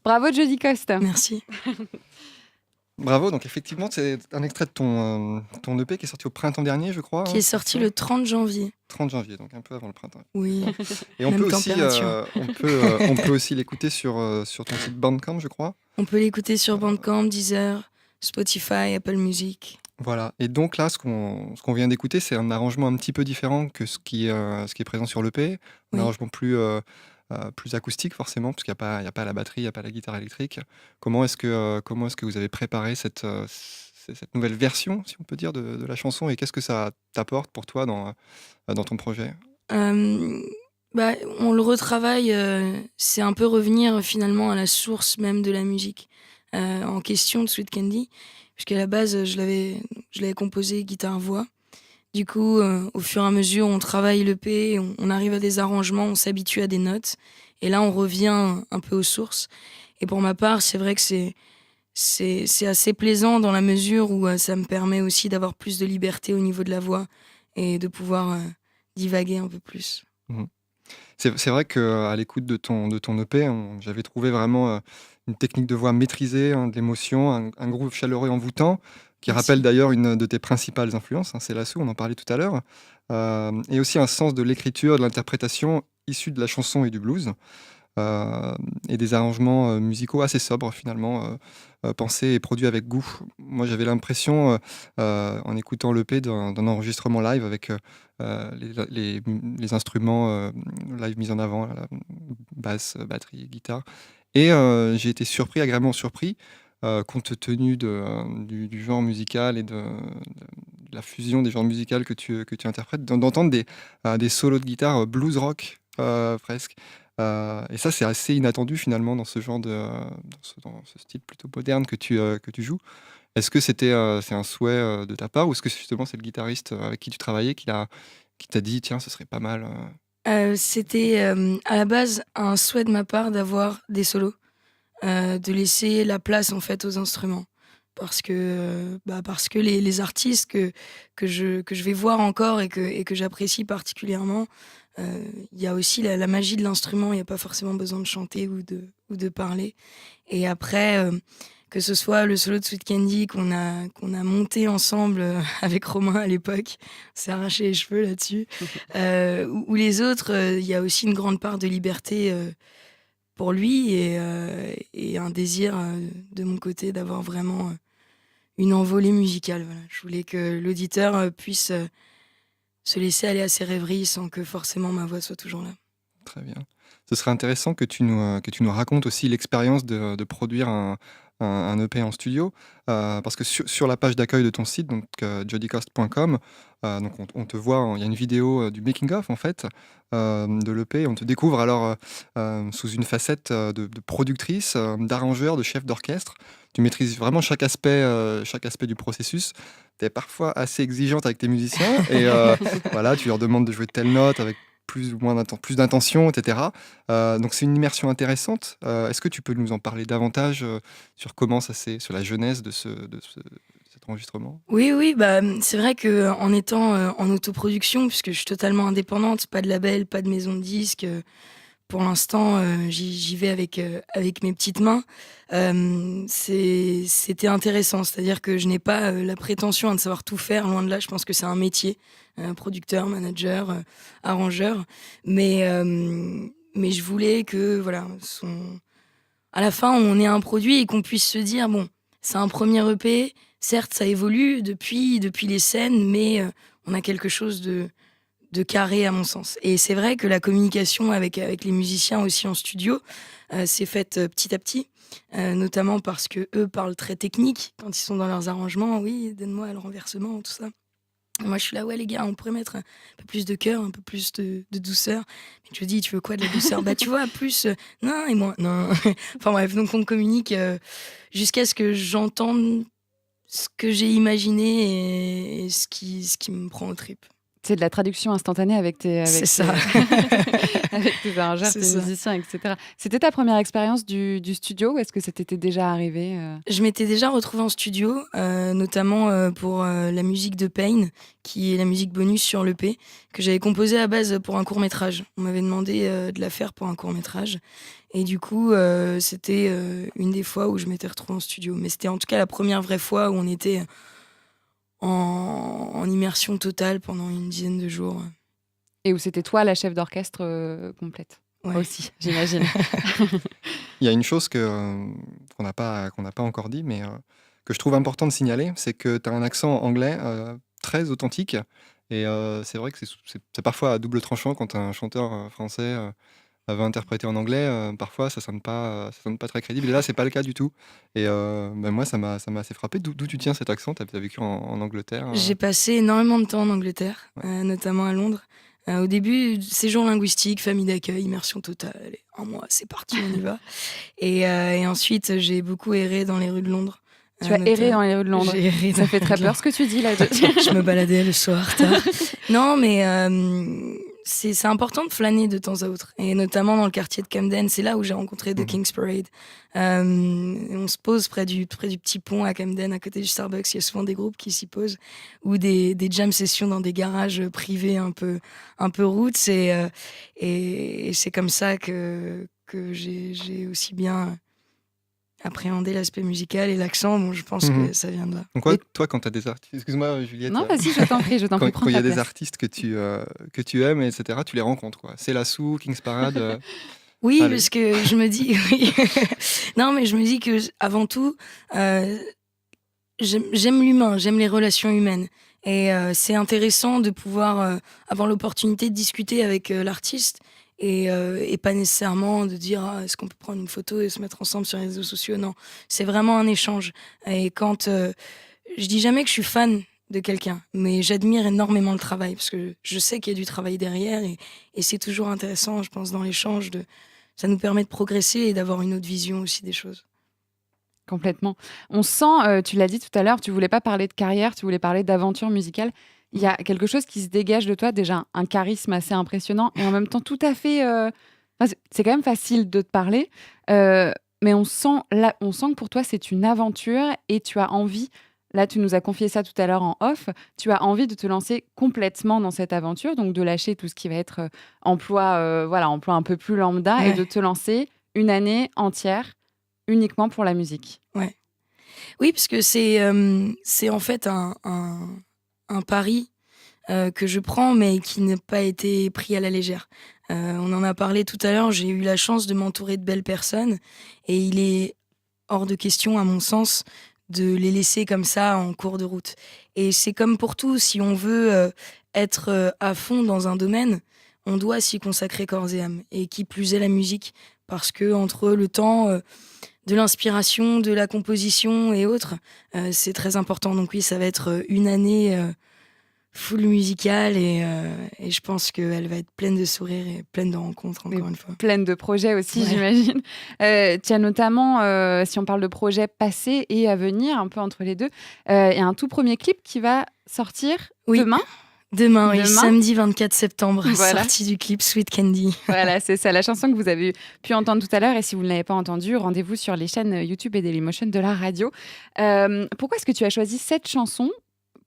Bravo Jodie Coste. Merci. Bravo, donc effectivement, c'est un extrait de ton EP qui est sorti au printemps dernier, je crois. Qui est sorti le 30 janvier. 30 janvier, donc un peu avant le printemps. Oui, Et on même peut aussi, température. on peut aussi l'écouter sur ton site Bandcamp, je crois. On peut l'écouter sur Bandcamp, Deezer, Spotify, Apple Music. Voilà. Et donc là, ce qu'on vient d'écouter, c'est un arrangement un petit peu différent que ce qui est présent sur l'EP. Un Oui. arrangement plus acoustique, forcément, parce qu'il n'y a pas la batterie, il n'y a pas la guitare électrique. Comment est-ce que vous avez préparé cette nouvelle version, si on peut dire, de la chanson, et qu'est-ce que ça t'apporte pour toi dans ton projet? On le retravaille, c'est un peu revenir finalement à la source même de la musique en question de Sweet Candy, puisqu'à la base, je l'avais composé guitare-voix. Du coup, au fur et à mesure, on travaille l'EP, on arrive à des arrangements, on s'habitue à des notes, et là, on revient un peu aux sources. Et pour ma part, c'est vrai que c'est assez plaisant dans la mesure où ça me permet aussi d'avoir plus de liberté au niveau de la voix et de pouvoir divaguer un peu plus. Mhm. C'est vrai qu'à l'écoute de ton EP, j'avais trouvé vraiment une technique de voix maîtrisée, hein, de l'émotion, un groove chaleureux envoûtant, qui Merci. rappelle d'ailleurs une de tes principales influences, hein, c'est Lasso, on en parlait tout à l'heure, et aussi un sens de l'écriture, de l'interprétation issue de la chanson et du blues, et des arrangements musicaux assez sobres finalement, pensés et produits avec goût. Moi j'avais l'impression, en écoutant l'EP, d'un enregistrement live avec les instruments live mis en avant, la basse, batterie, guitare. Et j'ai été agréablement surpris, compte tenu du genre musical et de la fusion des genres musicaux que tu interprètes, d'entendre des solos de guitare blues rock presque. Et ça, c'est assez inattendu finalement dans ce genre dans ce style plutôt moderne que tu joues. Est-ce que c'est un souhait de ta part, ou est-ce que justement c'est le guitariste avec qui tu travaillais qui t'a dit tiens, ce serait pas mal C'était à la base un souhait de ma part d'avoir des solos, de laisser la place en fait aux instruments. Parce que les artistes que je vais voir encore et que j'apprécie particulièrement, il y a aussi la magie de l'instrument, il n'y a pas forcément besoin de chanter ou de parler. Et après, que ce soit le solo de Sweet Candy qu'on a monté ensemble avec Romain à l'époque, on s'est arraché les cheveux là-dessus, ou les autres, il y a aussi une grande part de liberté pour lui et un désir de mon côté d'avoir vraiment une envolée musicale. Voilà. Je voulais que l'auditeur puisse se laisser aller à ses rêveries sans que forcément ma voix soit toujours là. Très bien. Ce serait intéressant que tu nous racontes aussi l'expérience de produire un EP en studio, parce que sur la page d'accueil de ton site, donc jodycost.com, donc on te voit, il y a une vidéo du making-of en fait, de l'EP. On te découvre alors sous une facette de productrice, d'arrangeur, de chef d'orchestre. Tu maîtrises vraiment chaque aspect du processus. Tu es parfois assez exigeante avec tes musiciens et voilà, tu leur demandes de jouer telle note avec plus ou moins plus d'intention, etc. Donc c'est une immersion intéressante. Est-ce que tu peux nous en parler davantage sur sur la genèse de cet enregistrement? Oui, c'est vrai que en étant en autoproduction, puisque je suis totalement indépendante, pas de label, pas de maison de disques, pour l'instant, j'y vais avec mes petites mains. C'était intéressant, c'est-à-dire que je n'ai pas la prétention de savoir tout faire, loin de là. Je pense que c'est un métier, producteur, manager, arrangeur. Mais je voulais que, voilà, à la fin, on ait un produit et qu'on puisse se dire, bon, c'est un premier EP, certes, ça évolue depuis les scènes, mais on a quelque chose de carré à mon sens. Et c'est vrai que la communication avec les musiciens aussi en studio s'est faite petit à petit, notamment parce que eux parlent très technique quand ils sont dans leurs arrangements. Oui, donne-moi le renversement, tout ça. Et moi, je suis là, ouais, les gars, on pourrait mettre un peu plus de cœur, un peu plus de douceur. Mais tu me dis, tu veux quoi de la douceur? Bah, tu vois, plus. Non, et moi, non. Enfin bref, donc on communique jusqu'à ce que j'entende ce que j'ai imaginé et ce qui me prend aux tripes. C'est de la traduction instantanée avec C'est ça. avec tes arrangeurs, C'est tes ça. musiciens, etc. C'était ta première expérience du studio ou est-ce que ça t'était déjà arrivé Je m'étais déjà retrouvée en studio, notamment pour la musique de Pain, qui est la musique bonus sur l'EP, que j'avais composée à base pour un court-métrage. On m'avait demandé de la faire pour un court-métrage. Et du coup, c'était une des fois où je m'étais retrouvée en studio. Mais c'était en tout cas la première vraie fois où on était en immersion totale pendant une dizaine de jours. Et où c'était toi la chef d'orchestre complète Ouais. aussi, j'imagine. Il y a une chose qu'on n'a pas encore dit, mais que je trouve important de signaler, c'est que tu as un accent anglais très authentique. Et c'est vrai que c'est parfois à double tranchant quand un chanteur français veut interpréter en anglais. Parfois, ça sonne pas très crédible. Et là, c'est pas le cas du tout. Et moi, ça m'a assez frappé. D'où tu tiens cet accent? T'as vécu en Angleterre J'ai passé énormément de temps en Angleterre, Ouais. notamment à Londres. Au début, séjour linguistique, famille d'accueil, immersion totale. Allez, un mois, c'est parti, on y va. Et ensuite, j'ai beaucoup erré dans les rues de Londres. Tu as erré dans les rues de Londres. J'ai erré dans Ça fait les très rues de peur ce que tu dis là. Je me baladais le soir tard. Non, mais c'est important de flâner de temps à autre. Et notamment dans le quartier de Camden, c'est là où j'ai rencontré The King's Parade. On se pose près du petit pont à Camden, à côté du Starbucks. Il y a souvent des groupes qui s'y posent. Ou des jam sessions dans des garages privés un peu roots. Et c'est comme ça que j'ai aussi bien appréhender l'aspect musical et l'accent. Bon, je pense que ça vient de là. Donc, toi, quand tu as des artistes. Excuse-moi, Juliette. Non, vas-y, je t'en prie, Quand il y a des place. artistes que tu aimes, etc., tu les rencontres, quoi. C'est Lassou, King's Parade. Oui, allez. parce que je me dis. Oui. Non, mais je me dis que avant tout, j'aime l'humain, j'aime les relations humaines. Et c'est intéressant de pouvoir avoir l'opportunité de discuter avec l'artiste et pas nécessairement de dire est-ce qu'on peut prendre une photo et se mettre ensemble sur les réseaux sociaux. Non, c'est vraiment un échange. Et quand je dis jamais que je suis fan de quelqu'un, mais j'admire énormément le travail parce que je sais qu'il y a du travail derrière et c'est toujours intéressant, je pense, dans l'échange. Ça nous permet de progresser et d'avoir une autre vision aussi des choses. Complètement. On sent, tu l'as dit tout à l'heure, tu voulais pas parler de carrière, tu voulais parler d'aventure musicale. Il y a quelque chose qui se dégage de toi, déjà un charisme assez impressionnant et en même temps tout à fait... c'est quand même facile de te parler, mais on sent que pour toi c'est une aventure et tu as envie, là tu nous as confié ça tout à l'heure en off, tu as envie de te lancer complètement dans cette aventure, donc de lâcher tout ce qui va être emploi un peu plus lambda et Ouais. de te lancer une année entière uniquement pour la musique. Ouais. Oui, parce que c'est en fait un pari que je prends, mais qui n'a pas été pris à la légère. On en a parlé tout à l'heure, j'ai eu la chance de m'entourer de belles personnes, et il est hors de question, à mon sens, de les laisser comme ça en cours de route. Et c'est comme pour tout, si on veut être à fond dans un domaine, on doit s'y consacrer corps et âme, et qui plus est la musique, parce que entre le temps de l'inspiration, de la composition et autres, c'est très important. Donc oui, ça va être une année full musicale et je pense qu'elle va être pleine de sourires et pleine de rencontres, encore une fois. Pleine de projets aussi, Ouais. j'imagine. Tu as notamment, si on parle de projets passés et à venir, un peu entre les deux, il y a un tout premier clip qui va sortir Oui. demain. Demain, oui, Demain. samedi 24 septembre, Voilà. sortie du clip Sweet Candy. Voilà, c'est ça, la chanson que vous avez pu entendre tout à l'heure. Et si vous ne l'avez pas entendue, rendez-vous sur les chaînes YouTube et Dailymotion de la radio. Pourquoi est-ce que tu as choisi cette chanson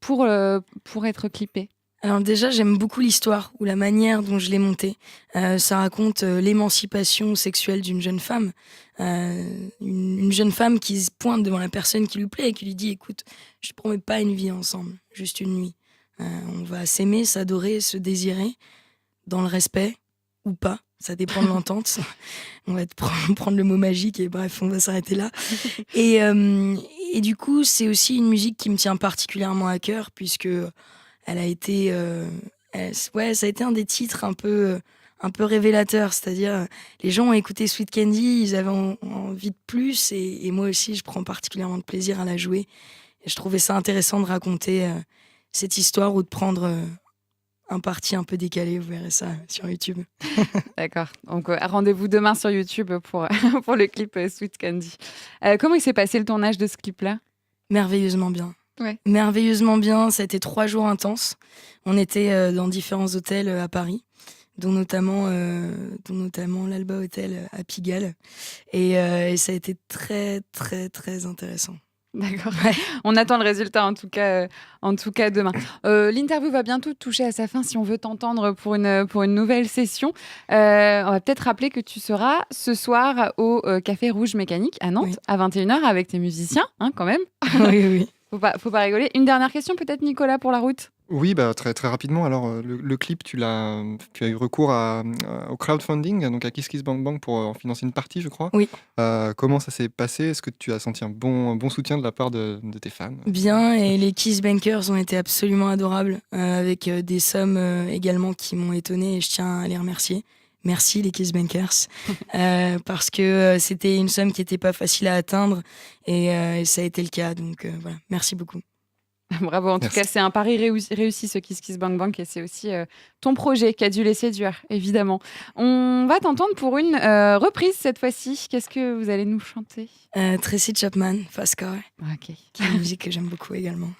pour être clippée ? Alors déjà, j'aime beaucoup l'histoire ou la manière dont je l'ai montée. Ça raconte l'émancipation sexuelle d'une jeune femme. Une jeune femme qui se pointe devant la personne qui lui plaît et qui lui dit « Écoute, je ne te promets pas une vie ensemble, juste une nuit. On va s'aimer, s'adorer, se désirer, dans le respect ou pas. Ça dépend de l'entente. On va prendre le mot magique et bref, on va s'arrêter là. Et du coup, c'est aussi une musique qui me tient particulièrement à cœur puisque elle a été, ça a été un des titres un peu révélateurs. C'est-à-dire, les gens ont écouté Sweet Candy, ils avaient envie de plus et moi aussi, je prends particulièrement de plaisir à la jouer. Et je trouvais ça intéressant de raconter cette histoire ou de prendre un parti un peu décalé, vous verrez ça sur YouTube. D'accord. Donc, rendez-vous demain sur YouTube pour le clip Sweet Candy. Comment il s'est passé le tournage de ce clip-là ? Merveilleusement bien. Ouais. merveilleusement bien. Ça a été 3 jours intenses. On était dans différents hôtels à Paris, dont notamment l'Alba Hotel à Pigalle. Et ça a été très, très, très intéressant. D'accord. Ouais. On attend le résultat en tout cas demain. L'interview va bientôt toucher à sa fin si on veut t'entendre pour une nouvelle session. On va peut-être rappeler que tu seras ce soir au Café Rouge Mécanique à Nantes Oui. à 21h avec tes musiciens, hein, quand même. Oui, oui. Faut pas rigoler. Une dernière question peut-être, Nicolas, pour la route. Oui, bah, très, très rapidement. Alors, le clip, tu as eu recours au crowdfunding, donc à KissKissBankBank pour en financer une partie, je crois. Oui. Comment ça s'est passé? Est-ce que tu as senti un bon soutien de la part de tes fans? Bien, et les Kiss Bankers ont été absolument adorables, avec des sommes également qui m'ont étonnée et je tiens à les remercier. Merci les Kiss Bankers, parce que c'était une somme qui n'était pas facile à atteindre et ça a été le cas, donc voilà, merci beaucoup. Bravo, en tout Merci. cas, c'est un pari réussi ce KissKissBankBank et c'est aussi ton projet qui a dû les séduire, évidemment. On va t'entendre pour une reprise cette fois-ci. Qu'est-ce que vous allez nous chanter? Tracy Chapman, Fast Car, Ok. qui est une musique que j'aime beaucoup également.